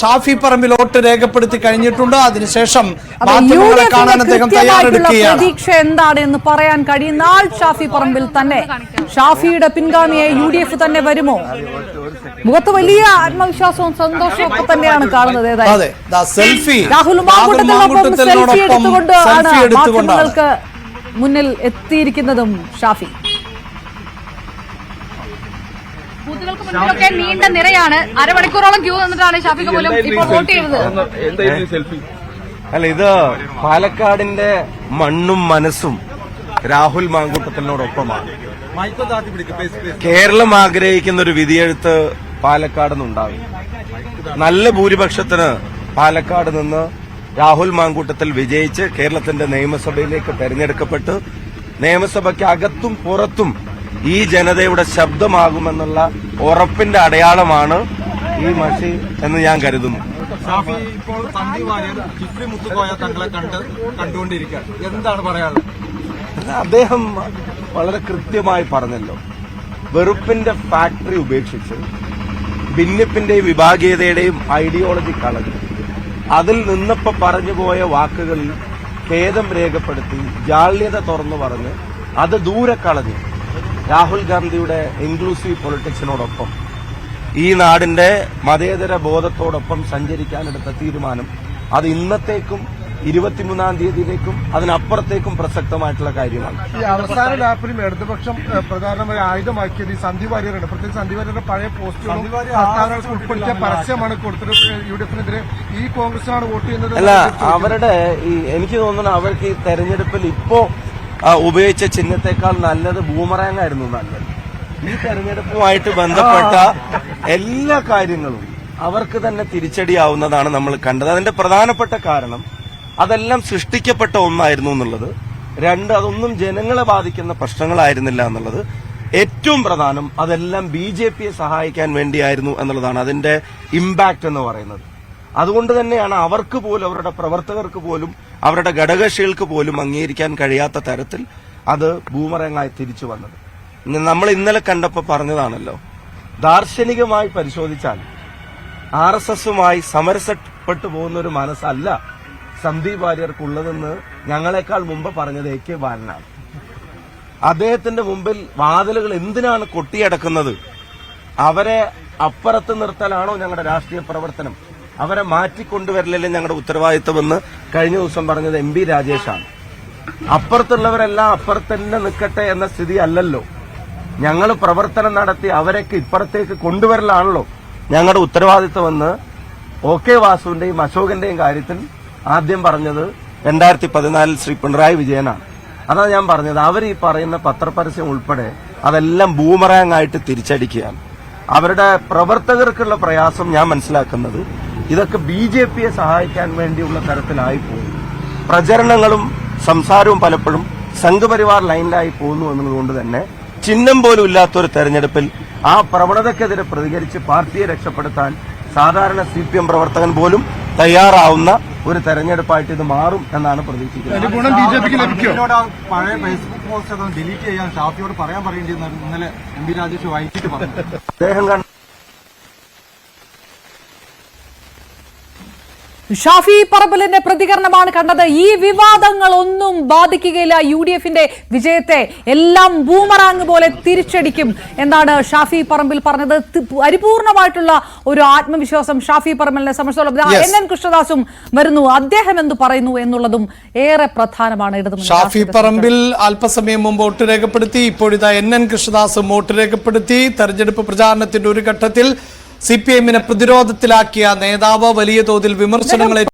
Shafi Parambil vote രേഖപ്പെടുത്തി കഴിഞ്ഞിട്ടുണ്ട്. അതിനുശേഷം മാധ്യമങ്ങളെ കാണാൻ അദ്ദേഹം തയ്യാറെടുക്കുകയാണ്. പ്രതീക്ഷ എന്താണ് എന്ന് പറയാൻ കഴിയുന്ന ആൾ ഷാഫി പറമ്പിൽ തന്നെ. ഷാഫിയുടെ പിൻഗാമിയായി UDF തന്നെ വരുമോ? മുഖത്ത് വലിയ ആത്മവിശ്വാസവും സന്തോഷവും ഒക്കെ തന്നെയാണ് കാണുന്നത്. രാഹുൽ മാങ്കൂട്ടത്തിനൊപ്പം സെൽഫി എടുത്തുകൊണ്ട് മാധ്യമങ്ങൾക്ക് മുന്നിൽ എത്തിയിരിക്കുന്നതും ഷാഫി. ബൂത്തുകൾക്ക് മുന്നിലൊക്കെ നീണ്ട നിരയാണ്. അരമണിക്കൂറോളം ക്യൂ നിന്നിട്ടാണ് ഷാഫിക്ക് പോലും ഇപ്പോൾ വോട്ട് ചെയ്തത്. അല്ല, ഇത് പാലക്കാടിന്റെ മണ്ണും മനസ്സും രാഹുൽ മാങ്കൂട്ടത്തിനോടൊപ്പമാണ്. കേരളം ആഗ്രഹിക്കുന്ന ഒരു വിധിയെഴുത്ത് പാലക്കാട് നിന്നുണ്ടാകും. നല്ല ഭൂരിപക്ഷത്തിന് പാലക്കാട് നിന്ന് രാഹുൽ മാങ്കൂട്ടത്തിൽ വിജയിച്ച് കേരളത്തിന്റെ നിയമസഭയിലേക്ക് തെരഞ്ഞെടുക്കപ്പെട്ട് നിയമസഭയ്ക്ക് അകത്തും പുറത്തും ഈ ജനതയുടെ ശബ്ദമാകുമെന്നുള്ള ഉറപ്പിന്റെ അടയാളമാണ് ഈ മഷി എന്ന് ഞാൻ കരുതുന്നു. ഷാഫി ഇപ്പോൾ സന്ദീപ് വാര്യർ ജിഫ്രി മുത്തുക്കോയ തങ്ങളെ കണ്ടുകൊണ്ടിരിക്കുകയാണ്. എന്താണ് പറയാനുള്ളത്? അദ്ദേഹം വളരെ കൃത്യമായി പറഞ്ഞല്ലോ, വെറുപ്പിന്റെ ഫാക്ടറി ഉപേക്ഷിച്ച് ഭിന്നിപ്പിന്റെയും വിഭാഗീയതയുടെയും ഐഡിയോളജി കളഞ്ഞു അതിൽ നിന്നപ്പോ പറഞ്ഞുപോയ വാക്കുകളിൽ ഖേദം രേഖപ്പെടുത്തി ജാള്യത തുറന്നു പറഞ്ഞ് അത് ദൂരെ കളഞ്ഞു രാഹുൽ ഗാന്ധിയുടെ ഇൻക്ലൂസീവ് പൊളിറ്റിക്സിനോടൊപ്പം ഈ നാടിന്റെ മതേതര ബോധത്തോടൊപ്പം സഞ്ചരിക്കാനെടുത്ത തീരുമാനം അത് ഇന്നത്തേക്കും 23-ാം തീയതിയിലേക്കും അതിനപ്പുറത്തേക്കും പ്രസക്തമായിട്ടുള്ള കാര്യമാണ്. ഈ അവസാന ലാപ്പിലും ഇടതുപക്ഷം പ്രധാനമായി ആയുധമാക്കിയത് ഈ സന്ദീപ് വാര്യരാണ്. പ്രത്യേകിച്ച് സന്ദീപ് വാര്യരുടെ പഴയ പോസ്റ്റുകളും ഉൾപ്പെടുത്തിയ പരസ്യമാണ് കൊടുത്തത്. UDFനെതിരെ ഈ കോൺഗ്രസിനാണ് വോട്ട് ചെയ്യുന്നത്. അല്ല, അവരുടെ എനിക്ക് തോന്നുന്നു അവർക്ക് ഈ തെരഞ്ഞെടുപ്പിൽ ഇപ്പോ ഉപയോഗിച്ച ചിഹ്നത്തെക്കാൾ നല്ലത് ബൂമറാങ് ആയിരുന്നു നല്ലത്. ഈ തെരഞ്ഞെടുപ്പുമായിട്ട് ബന്ധപ്പെട്ട എല്ലാ കാര്യങ്ങളും അവർക്ക് തന്നെ തിരിച്ചടിയാവുന്നതാണ് നമ്മൾ കണ്ടത്. അതിന്റെ പ്രധാനപ്പെട്ട കാരണം അതെല്ലാം സൃഷ്ടിക്കപ്പെട്ട ഒന്നായിരുന്നു എന്നുള്ളത്. രണ്ട്, അതൊന്നും ജനങ്ങളെ ബാധിക്കുന്ന പ്രശ്നങ്ങളായിരുന്നില്ല എന്നുള്ളത്. ഏറ്റവും പ്രധാനം, അതെല്ലാം BJPയെ സഹായിക്കാൻ വേണ്ടിയായിരുന്നു എന്നുള്ളതാണ് അതിന്റെ ഇമ്പാക്ട് എന്ന് പറയുന്നത്. അതുകൊണ്ട് തന്നെയാണ് അവർക്ക് പോലും അവരുടെ പ്രവർത്തകർക്ക് പോലും അവരുടെ ഘടകകക്ഷികൾക്ക് പോലും അംഗീകരിക്കാൻ കഴിയാത്ത തരത്തിൽ അത് ബൂമറങ്ങായി തിരിച്ചു വന്നത്. നമ്മൾ ഇന്നലെ കണ്ടപ്പോൾ പറഞ്ഞതാണല്ലോ, ദാർശനികമായി പരിശോധിച്ചാൽ RSSുമായി സമരസപ്പെട്ടു പോകുന്ന ഒരു മനസ്സല്ല സന്ദീപ് വാര്യർക്കുള്ളതെന്ന് ഞങ്ങളെക്കാൾ മുമ്പ് പറഞ്ഞത് AK ബാലനാണ്. അദ്ദേഹത്തിന്റെ മുമ്പിൽ വാതിലുകൾ എന്തിനാണ് കൊട്ടിയടക്കുന്നത്? അവരെ അപ്പുറത്ത് നിർത്തലാണോ ഞങ്ങളുടെ രാഷ്ട്രീയ പ്രവർത്തനം? അവരെ മാറ്റിക്കൊണ്ടുവരില്ലല്ലേ ഞങ്ങളുടെ ഉത്തരവാദിത്വമെന്ന് കഴിഞ്ഞ ദിവസം പറഞ്ഞത് MP രാജേഷാണ്. അപ്പുറത്തുള്ളവരെല്ലാം അപ്പുറത്ത് തന്നെ നിൽക്കട്ടെ എന്ന സ്ഥിതി അല്ലല്ലോ. ഞങ്ങൾ പ്രവർത്തനം നടത്തി അവരൊക്കെ ഇപ്പുറത്തേക്ക് കൊണ്ടുവരലാണല്ലോ ഞങ്ങളുടെ ഉത്തരവാദിത്വമെന്ന് OK വാസുവിന്റെയും അശോകന്റെയും കാര്യത്തിൽ ആദ്യം പറഞ്ഞത് 2014 ശ്രീ പിണറായി വിജയനാണ്. അതാണ് ഞാൻ പറഞ്ഞത്, അവർ ഈ പറയുന്ന പത്രപരസ്യം ഉൾപ്പെടെ അതെല്ലാം ബൂമറാങ് ആയിട്ട് തിരിച്ചടിക്കുകയാണ്. അവരുടെ പ്രവർത്തകർക്കുള്ള പ്രയാസം ഞാൻ മനസ്സിലാക്കുന്നത് ഇതൊക്കെ BJPയെ സഹായിക്കാൻ വേണ്ടിയുള്ള തരത്തിലായി പോകുന്നു. പ്രചരണങ്ങളും സംസാരവും പലപ്പോഴും സംഘപരിവാർ ലൈനിലായി പോകുന്നു എന്നതുകൊണ്ട് തന്നെ ചിഹ്നം പോലും ഇല്ലാത്തൊരു തെരഞ്ഞെടുപ്പിൽ ആ പ്രവണതയ്ക്കെതിരെ പ്രതികരിച്ച് പാർട്ടിയെ രക്ഷപ്പെടുത്താൻ സാധാരണ CPM പ്രവർത്തകൻ പോലും തയ്യാറാവുന്ന ഒരു തെരഞ്ഞെടുപ്പായിട്ട് ഇത് മാറും എന്നാണ് പ്രതീക്ഷിക്കുന്നത്. പഴയ ഫേസ്ബുക്ക് പോസ്റ്റ് ഡിലീറ്റ് ചെയ്യാൻ ഷാഫിയോട് പറയാൻ പറയേണ്ടിയെന്ന് ഇന്നലെ MP രാജേഷ് വൈകിട്ട് പറഞ്ഞു. അദ്ദേഹം ഷാഫി പറമ്പിലിന്റെ പ്രതികരണമാണ് കണ്ടത്. ഈ വിവാദങ്ങളൊന്നും ബാധിക്കുകയില്ല UDFന്റെ വിജയത്തെ, എല്ലാം ബൂമറാങ് പോലെ തിരിച്ചടിക്കും എന്നാണ് ഷാഫി പറമ്പിൽ പറഞ്ഞത്. പരിപൂർണമായിട്ടുള്ള ഒരു ആത്മവിശ്വാസം ഷാഫി പറമ്പിലിനെ സംബന്ധിച്ചോളം. NN കൃഷ്ണദാസും വരുന്നു, അദ്ദേഹം എന്ത് പറയുന്നു എന്നുള്ളതും ഏറെ പ്രധാനമാണ്. ഷാഫി പറമ്പിൽ അല്പസമയം മുമ്പ് വോട്ട് രേഖപ്പെടുത്തി. ഇപ്പോഴിതാ NN കൃഷ്ണദാസും വോട്ട് രേഖപ്പെടുത്തി. തെരഞ്ഞെടുപ്പ് പ്രചാരണത്തിന്റെ ഒരു ഘട്ടത്തിൽ CPM-നെ പ്രതിരോധത്തിലാക്കിയ നേതാവ് വലിയ തോതിൽ വിമർശനങ്ങളെ